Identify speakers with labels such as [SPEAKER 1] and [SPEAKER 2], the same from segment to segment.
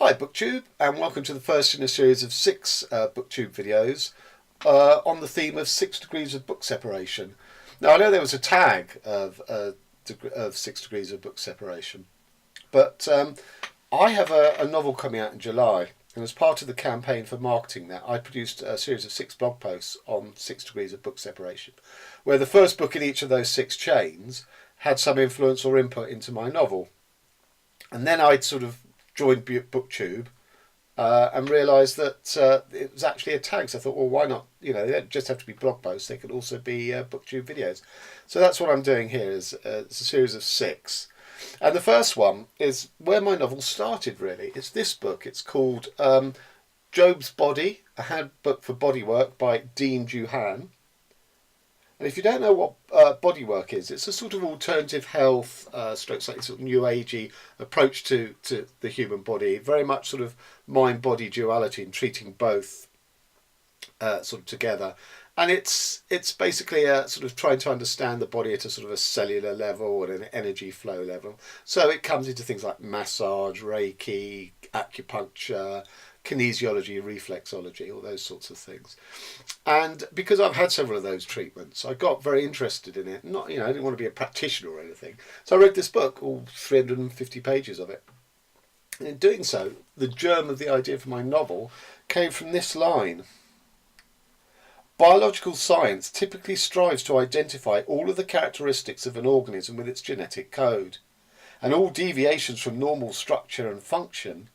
[SPEAKER 1] Hi BookTube, and welcome to the first in a series of 6 BookTube videos on the theme of 6 degrees of book separation. Now I know there was a tag of 6 degrees of book separation, but I have a novel coming out in July, and as part of the campaign for marketing that, I produced a series of 6 blog posts on 6 degrees of book separation, where the first book in each of those 6 chains had some influence or input into my novel. And then I'd sort of joined BookTube and realised that it was actually a tag. So I thought, well, why not? You know, they don't just have to be blog posts; they could also be BookTube videos. So that's what I'm doing here. It's a series of 6, and the first one is where my novel started. Really, it's this book. It's called Job's Body: A Handbook for Bodywork by Deane Juhan. And if you don't know what bodywork is, it's a sort of alternative health, slightly sort of new agey approach to the human body, very much sort of mind-body duality and treating both sort of together. And it's basically sort of trying to understand the body at a sort of a cellular level and an energy flow level. So it comes into things like massage, Reiki, acupuncture, kinesiology, reflexology, all those sorts of things. And because I've had several of those treatments, I got very interested in it. Not, I didn't want to be a practitioner or anything. So I read this book, all 350 pages of it. And in doing so, the germ of the idea for my novel came from this line. Biological science typically strives to identify all of the characteristics of an organism with its genetic code, and all deviations from normal structure and function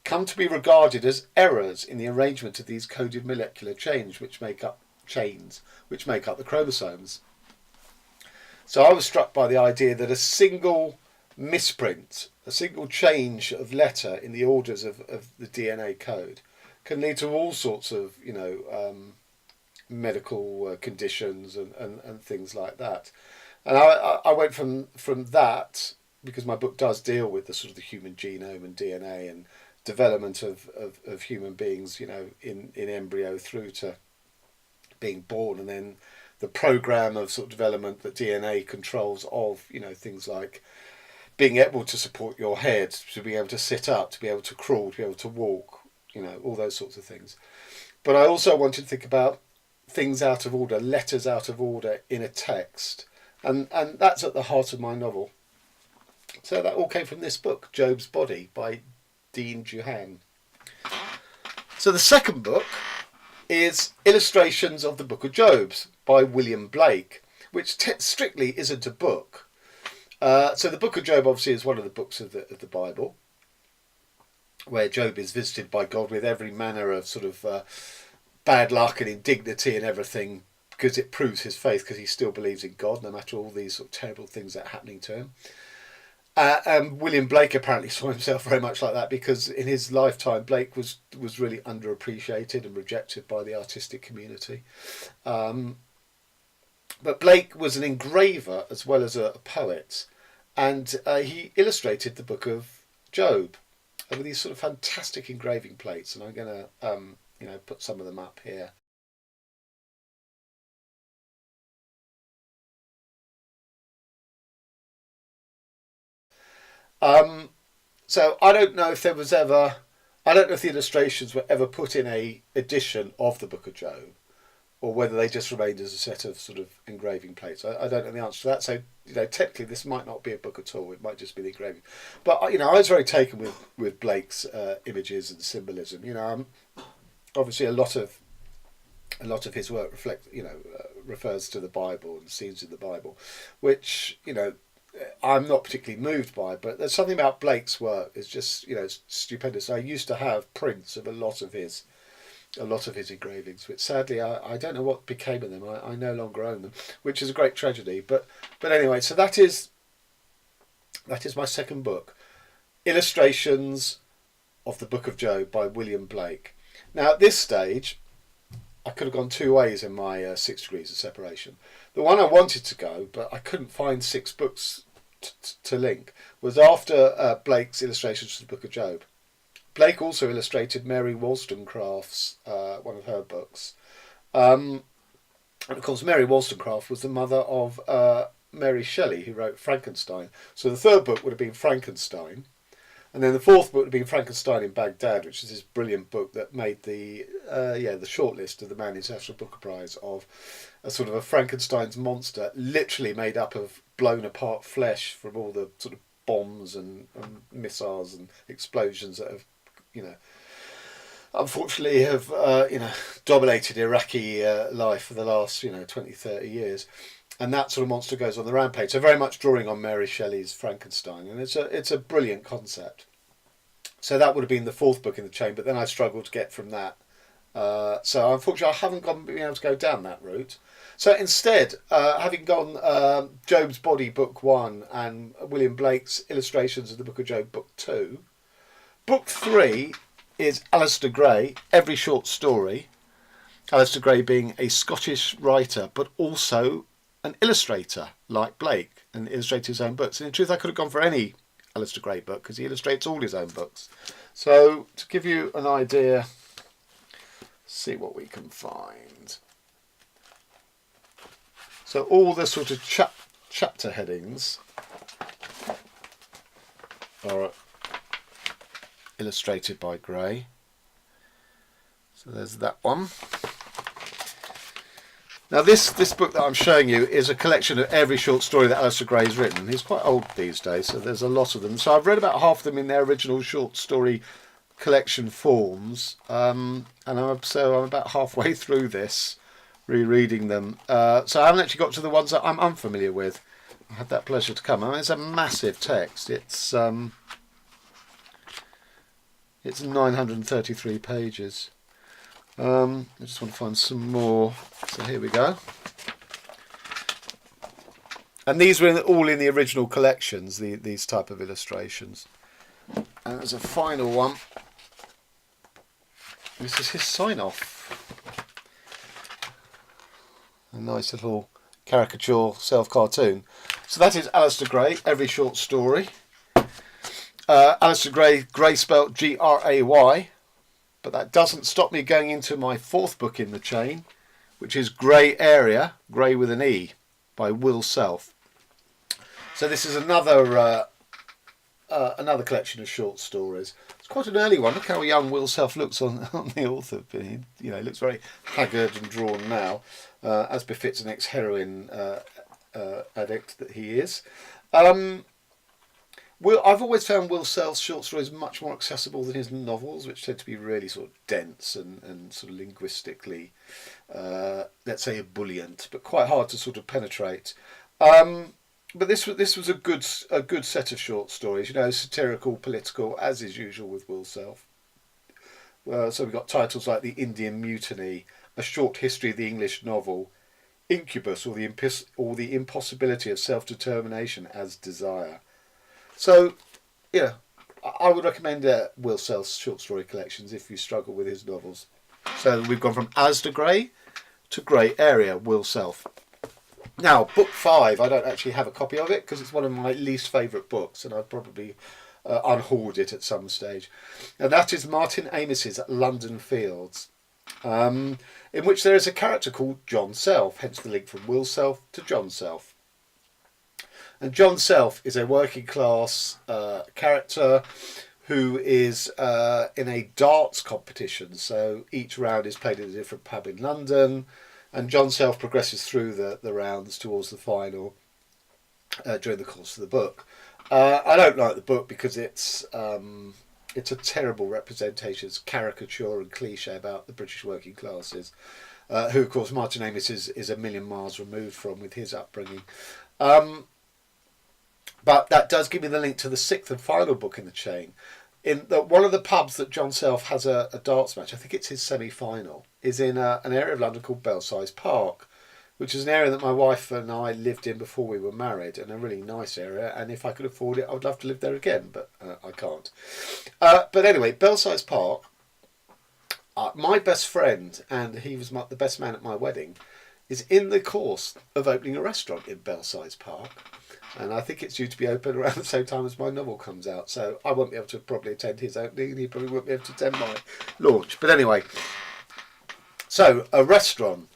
[SPEAKER 1] come to be regarded as errors in the arrangement of these coded molecular chains which make up the chromosomes. So I was struck by the idea that a single misprint, a single change of letter in the orders of the DNA code can lead to all sorts of medical conditions and things like that. And I went from that, because my book does deal with the sort of the human genome and DNA and development of human beings, in embryo through to being born, and then the program of sort of development that DNA controls of, things like being able to support your head, to be able to sit up, to be able to crawl, to be able to walk, all those sorts of things. But I also wanted to think about things out of order, letters out of order in a text, and that's at the heart of my novel. So that all came from this book, Job's Body by Deane Juhan. So the second book is Illustrations of the Book of Job by William Blake, which strictly isn't a book. So the Book of Job obviously is one of the books of the Bible, where Job is visited by God with every manner of sort of bad luck and indignity and everything, because it proves his faith, because he still believes in God no matter all these sort of terrible things that are happening to him. William Blake apparently saw himself very much like that, because in his lifetime Blake was really underappreciated and rejected by the artistic community. But Blake was an engraver as well as a poet, and he illustrated the Book of Job with these sort of fantastic engraving plates, and I'm going to put some of them up here. So I don't know if the illustrations were ever put in a edition of the Book of Job, or whether they just remained as a set of sort of engraving plates. I don't know the answer to that. So technically this might not be a book at all. It might just be the engraving. But I was very taken with Blake's images and symbolism. Obviously a lot of his work refers to the Bible and scenes in the Bible, which I'm not particularly moved by, but there's something about Blake's work is just stupendous. I used to have prints of a lot of his engravings, which sadly I don't know what became of them. I no longer own them, which is a great tragedy. But anyway, so that is my second book, Illustrations of the Book of Job by William Blake. Now at this stage, I could have gone 2 ways in my 6 degrees of separation. The one I wanted to go, but I couldn't find 6 books to link, was after Blake's illustrations to the Book of Job. Blake also illustrated Mary Wollstonecraft's one of her books. And of course, Mary Wollstonecraft was the mother of Mary Shelley, who wrote Frankenstein. So the third book would have been Frankenstein. And then the fourth book would be Frankenstein in Baghdad, which is this brilliant book that made the shortlist of the Man International Booker Prize, of a sort of a Frankenstein's monster, literally made up of blown apart flesh from all the sort of bombs and missiles and explosions that have, unfortunately have dominated Iraqi life for the last 20, 30 years. And that sort of monster goes on the rampage. So very much drawing on Mary Shelley's Frankenstein, and it's a brilliant concept. So that would have been the fourth book in the chain, but then I struggled to get from that. So unfortunately, I haven't been able to go down that route. So instead, having gone Job's Body Book 1 and William Blake's Illustrations of the Book of Job Book 2, Book 3 is Alasdair Gray, Every Short Story. Alasdair Gray being a Scottish writer, but also an illustrator like Blake, and illustrated his own books. And in truth, I could have gone for any Alasdair Gray book because he illustrates all his own books. So to give you an idea, see what we can find. So all the sort of chapter headings are illustrated by Gray. So there's that one. Now this book that I'm showing you is a collection of every short story that Alasdair Gray has written. He's quite old these days, so there's a lot of them. So I've read about half of them in their original short story collection forms, and I'm about halfway through this, rereading them. So I haven't actually got to the ones that I'm unfamiliar with. I had that pleasure to come. I mean, it's a massive text. It's 933 pages. I just want to find some more. So here we go. And these were all in the original collections, these type of illustrations. And there's a final one. This is his sign-off. A nice little caricature self-cartoon. So that is Alasdair Gray, Every Short Story. Alasdair Gray spelt Gray. But that doesn't stop me going into my fourth book in the chain, which is Grey Area, Grey with an E, by Will Self. So this is another collection of short stories. It's quite an early one. Look how young Will Self looks on the author. He looks very haggard and drawn now, as befits an ex-heroin addict that he is. I've always found Will Self's short stories much more accessible than his novels, which tend to be really sort of dense and sort of linguistically, let's say, ebullient, but quite hard to sort of penetrate. But this was a good set of short stories, satirical, political, as is usual with Will Self. So we've got titles like The Indian Mutiny, A Short History of the English Novel, Incubus, or the Impossibility of Self-Determination as Desire. So, I would recommend Will Self's short story collections if you struggle with his novels. So we've gone from Alasdair Gray to Grey Area, Will Self. Now, book 5, I don't actually have a copy of it because it's one of my least favourite books, and I'd probably unhoard it at some stage. And that is Martin Amis's London Fields, in which there is a character called John Self, hence the link from Will Self to John Self. And John Self is a working class character who is in a darts competition. So each round is played at a different pub in London, and John Self progresses through the rounds towards the final during the course of the book. I don't like the book because it's a terrible representation, it's caricature and cliche about the British working classes, who of course Martin Amis is a million miles removed from with his upbringing. But that does give me the link to the sixth and final book in the chain. In one of the pubs that John Self has a darts match, I think it's his semi-final, is in an area of London called Belsize Park, which is an area that my wife and I lived in before we were married, and a really nice area. And if I could afford it, I would love to live there again, but I can't. But anyway, Belsize Park, my best friend, and he was the best man at my wedding, is in the course of opening a restaurant in Belsize Park. And I think it's due to be open around the same time as my novel comes out. So I won't be able to probably attend his opening, and he probably won't be able to attend my launch. But anyway, so a restaurant,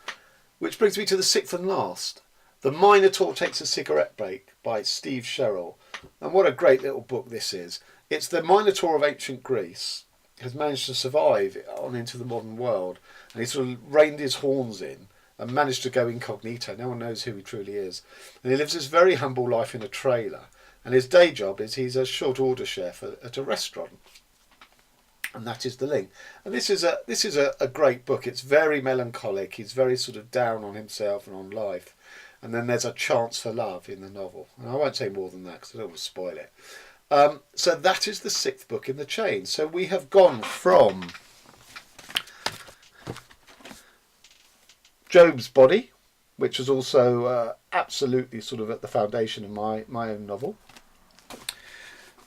[SPEAKER 1] which brings me to the sixth and last. The Minotaur Takes a Cigarette Break by Steve Sherrill. And what a great little book this is. It's the Minotaur of ancient Greece has managed to survive on into the modern world, and he sort of reined his horns in and managed to go incognito. No one knows who he truly is, and he lives this very humble life in a trailer. And his day job is he's a short order chef at a restaurant, and that is the link. And this is a great book. It's very melancholic. He's very sort of down on himself and on life, and then there's a chance for love in the novel. And I won't say more than that because I don't want to spoil it. So that is the 6th book in the chain. So we have gone from Job's Body, which is also absolutely sort of at the foundation of my own novel.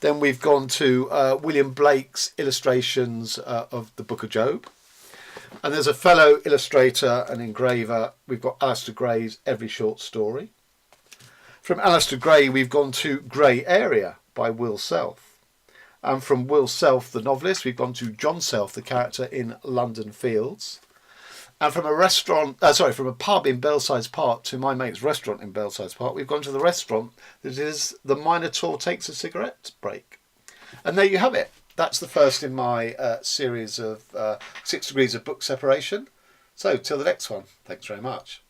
[SPEAKER 1] Then we've gone to William Blake's illustrations of the Book of Job. And there's a fellow illustrator and engraver. We've got Alasdair Gray's Every Short Story. From Alasdair Gray, we've gone to Grey Area by Will Self. And from Will Self, the novelist, we've gone to John Self, the character in London Fields. And from a pub in Belsize Park to my mate's restaurant in Belsize Park, we've gone to the restaurant that is The Minotaur Takes a Cigarette Break. And there you have it. That's the first in my series of 6 Degrees of Book Separation. So, till the next one. Thanks very much.